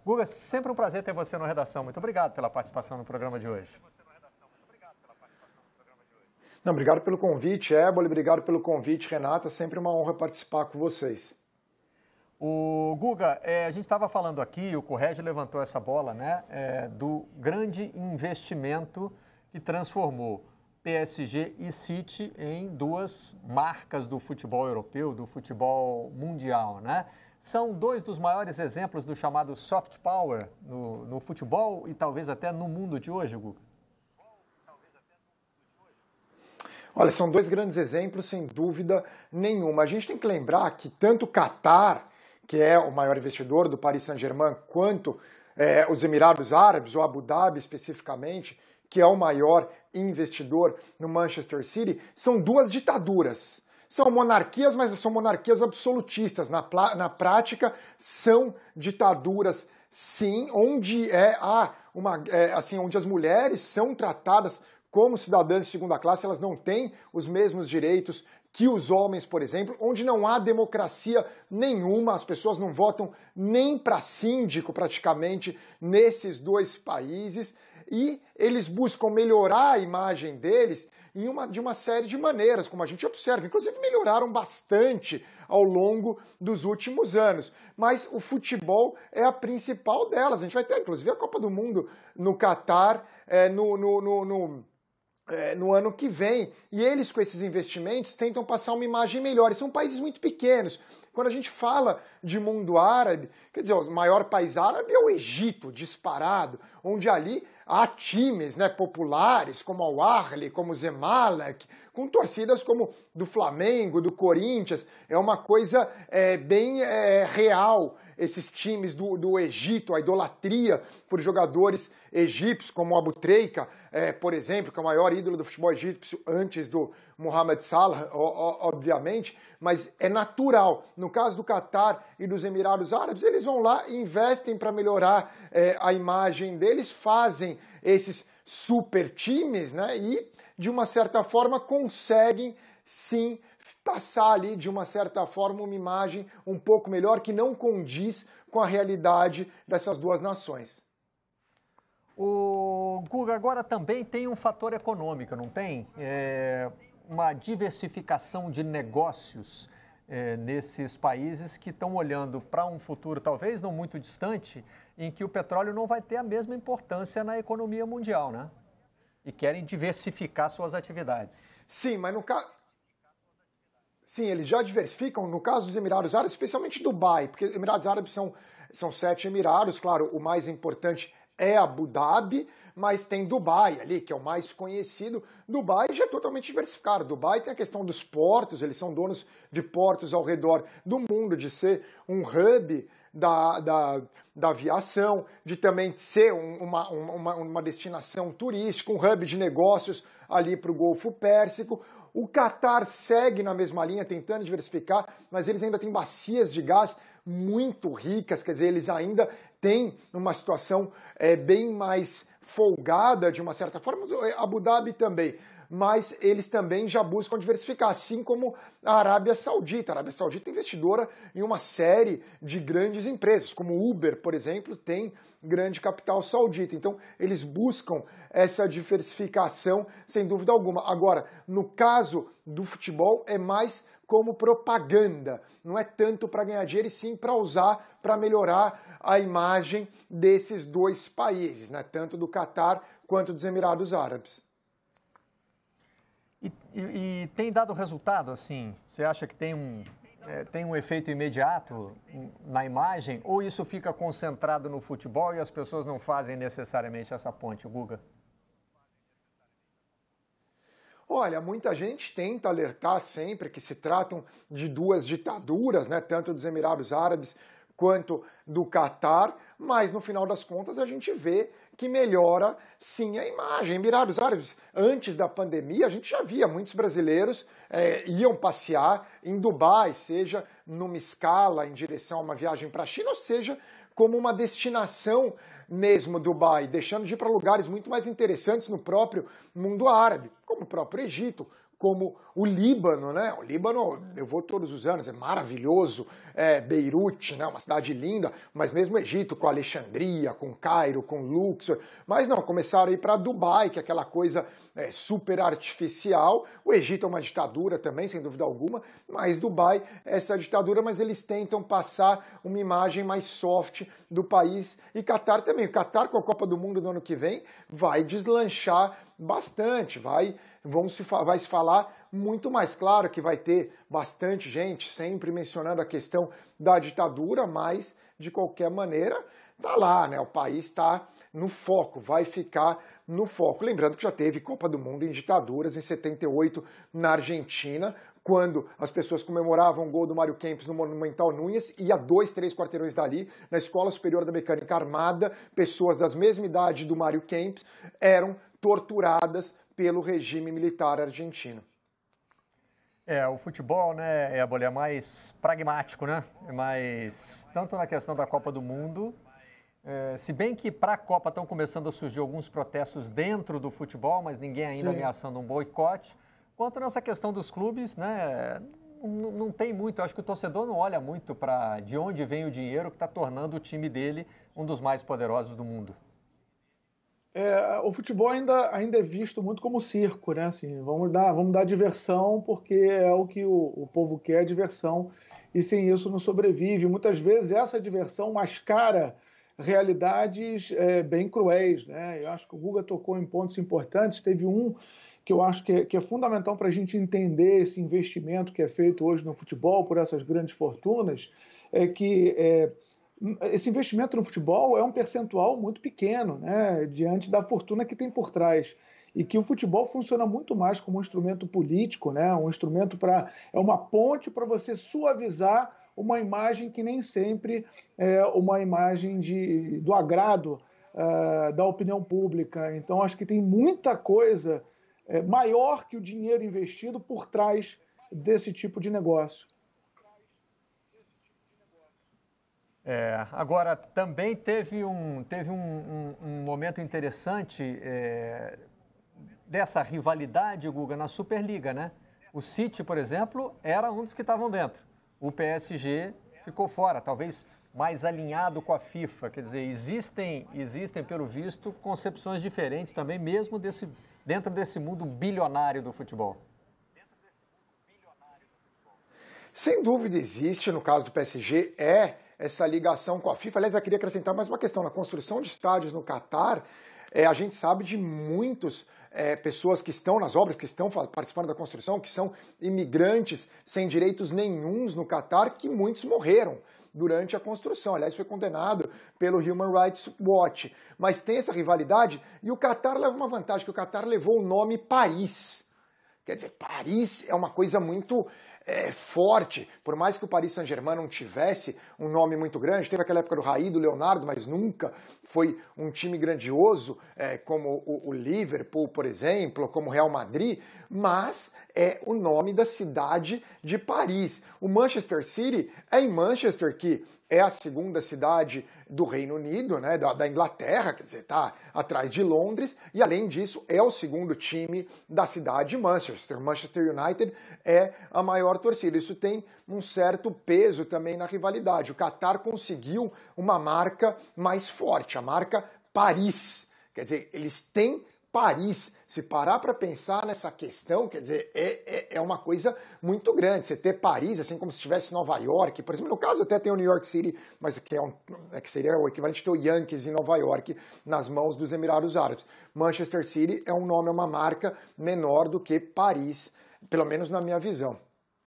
Guga, sempre um prazer ter você na redação. Muito obrigado pela participação no programa de hoje. Não, obrigado pelo convite, Éboli, obrigado pelo convite, Renata. Sempre uma honra participar com vocês. O Guga, a gente estava falando aqui, o Correge levantou essa bola, né, do grande investimento que transformou PSG e City em duas marcas do futebol europeu, do futebol mundial, né? São dois dos maiores exemplos do chamado soft power no futebol e talvez até no mundo de hoje, Guga. Olha, são dois grandes exemplos, sem dúvida nenhuma. A gente tem que lembrar que tanto o Qatar, que é o maior investidor do Paris Saint-Germain, quanto os Emirados Árabes, ou Abu Dhabi especificamente, que é o maior investidor no Manchester City, são duas ditaduras. São monarquias, mas são monarquias absolutistas. Na prática, são ditaduras, sim, onde onde as mulheres são tratadas como cidadãs de segunda classe, elas não têm os mesmos direitos que os homens, por exemplo, onde não há democracia nenhuma, as pessoas não votam nem para síndico praticamente nesses dois países, e eles buscam melhorar a imagem deles de uma série de maneiras, como a gente observa, inclusive melhoraram bastante ao longo dos últimos anos. Mas o futebol é a principal delas. A gente vai ter, inclusive, a Copa do Mundo no Qatar no ano que vem. E eles, com esses investimentos, tentam passar uma imagem melhor. E são países muito pequenos. Quando a gente fala de mundo árabe, quer dizer, o maior país árabe é o Egito, disparado, onde ali há times, né, populares, como o Al-Ahly, como o Zamalek, com torcidas como do Flamengo, do Corinthians. É uma coisa bem real, esses times do Egito, a idolatria por jogadores egípcios, como o Abu Treika, por exemplo, que é o maior ídolo do futebol egípcio antes do Mohamed Salah, obviamente, mas é natural. No caso do Qatar e dos Emirados Árabes, eles vão lá e investem para melhorar a imagem deles, fazem esses super times, né, e, de uma certa forma, conseguem, sim, passar ali, de uma certa forma, uma imagem um pouco melhor, que não condiz com a realidade dessas duas nações. O Guga, agora também tem um fator econômico, não tem? Uma diversificação de negócios nesses países que estão olhando para um futuro, talvez não muito distante, em que o petróleo não vai ter a mesma importância na economia mundial, né? E querem diversificar suas atividades. Sim, mas no caso... Sim, eles já diversificam, no caso dos Emirados Árabes, especialmente Dubai, porque os Emirados Árabes são 7 Emirados, claro, o mais importante é Abu Dhabi, mas tem Dubai ali, que é o mais conhecido. Dubai já é totalmente diversificado. Dubai tem a questão dos portos, eles são donos de portos ao redor do mundo, de ser um hub da aviação, de também ser uma destinação turística, um hub de negócios ali para o Golfo Pérsico. O Qatar segue na mesma linha, tentando diversificar, mas eles ainda têm bacias de gás muito ricas, quer dizer, eles ainda têm uma situação bem mais folgada, de uma certa forma, Abu Dhabi também, mas eles também já buscam diversificar, assim como a Arábia Saudita. A Arábia Saudita é investidora em uma série de grandes empresas, como o Uber, por exemplo, tem grande capital saudita. Então, eles buscam essa diversificação, sem dúvida alguma. Agora, no caso do futebol, é mais como propaganda. Não é tanto para ganhar dinheiro, e sim para usar, para melhorar a imagem desses dois países, né? Tanto do Qatar quanto dos Emirados Árabes. E tem dado resultado, assim? Você acha que tem um efeito imediato na imagem? Ou isso fica concentrado no futebol e as pessoas não fazem necessariamente essa ponte, Guga? Olha, muita gente tenta alertar sempre que se tratam de duas ditaduras, né, tanto dos Emirados Árabes quanto do Qatar, mas no final das contas a gente vê que melhora sim a imagem. Emirados Árabes, antes da pandemia, a gente já via muitos brasileiros iam passear em Dubai, seja numa escala em direção a uma viagem para a China, ou seja, como uma destinação mesmo Dubai, deixando de ir para lugares muito mais interessantes no próprio mundo árabe, como o próprio Egito, como o Líbano, né? O Líbano, eu vou todos os anos, é maravilhoso, Beirute, né? Uma cidade linda, mas mesmo o Egito, com Alexandria, com Cairo, com Luxor, mas não, começaram a ir para Dubai, que é aquela coisa super artificial. O Egito é uma ditadura também, sem dúvida alguma, mas Dubai é essa ditadura, mas eles tentam passar uma imagem mais soft do país. E Catar também. O Catar, com a Copa do Mundo do ano que vem, vai deslanchar bastante, vai se falar muito mais. Claro que vai ter bastante gente sempre mencionando a questão da ditadura, mas de qualquer maneira tá lá, né? O país está no foco, vai ficar no foco. Lembrando que já teve Copa do Mundo em ditaduras, em 78 na Argentina, quando as pessoas comemoravam o gol do Mário Kempis no Monumental Núñez, e a 2, 3 quarteirões dali, na Escola Superior da Mecânica Armada, pessoas da mesma idade do Mário Kempis eram torturadas pelo regime militar argentino. O futebol, né, é mais pragmático, né? É mais, tanto na questão da Copa do Mundo, se bem que para a Copa estão começando a surgir alguns protestos dentro do futebol, mas ninguém ainda ameaçando um boicote, quanto nessa questão dos clubes, né, não tem muito, eu acho que o torcedor não olha muito para de onde vem o dinheiro que está tornando o time dele um dos mais poderosos do mundo. O futebol ainda é visto muito como circo, né? Assim, vamos dar diversão, porque é o que o povo quer, diversão, e sem isso não sobrevive. Muitas vezes essa diversão mascara realidades bem cruéis, né? Eu acho que o Guga tocou em pontos importantes. Teve um que eu acho que é fundamental para a gente entender esse investimento que é feito hoje no futebol por essas grandes fortunas, esse investimento no futebol é um percentual muito pequeno, né, diante da fortuna que tem por trás. E que o futebol funciona muito mais como um instrumento político, né, é uma ponte para você suavizar uma imagem que nem sempre é uma imagem do agrado da opinião pública. Então, acho que tem muita coisa maior que o dinheiro investido por trás desse tipo de negócio. Agora, também teve um momento interessante dessa rivalidade, Guga, na Superliga, né? O City, por exemplo, era um dos que estavam dentro. O PSG ficou fora, talvez mais alinhado com a FIFA. Quer dizer, existem, pelo visto, concepções diferentes também, mesmo dentro desse mundo bilionário do futebol. Sem dúvida existe, no caso do PSG, essa ligação com a FIFA. Aliás, eu queria acrescentar mais uma questão. Na construção de estádios no Catar, a gente sabe de muitas pessoas que estão nas obras, que estão participando da construção, que são imigrantes sem direitos nenhuns no Catar, que muitos morreram durante a construção. Aliás, foi condenado pelo Human Rights Watch. Mas tem essa rivalidade e o Catar leva uma vantagem, que o Catar levou o nome Paris. Quer dizer, Paris é uma coisa muito forte, por mais que o Paris Saint-Germain não tivesse um nome muito grande, teve aquela época do Raí, do Leonardo, mas nunca foi um time grandioso como o Liverpool, por exemplo, como o Real Madrid, mas é o nome da cidade de Paris. O Manchester City é em Manchester, que é a segunda cidade do Reino Unido, né, da Inglaterra, quer dizer, está atrás de Londres, e além disso é o segundo time da cidade de Manchester. Manchester United é a maior torcida. Isso tem um certo peso também na rivalidade. O Qatar conseguiu uma marca mais forte, a marca Paris. Quer dizer, eles têm Paris. Se parar para pensar nessa questão, quer dizer, é uma coisa muito grande. Você ter Paris, assim como se tivesse Nova York, por exemplo, no caso até tem o New York City, mas que seria o equivalente do Yankees em Nova York, nas mãos dos Emirados Árabes. Manchester City é um nome, é uma marca menor do que Paris, pelo menos na minha visão.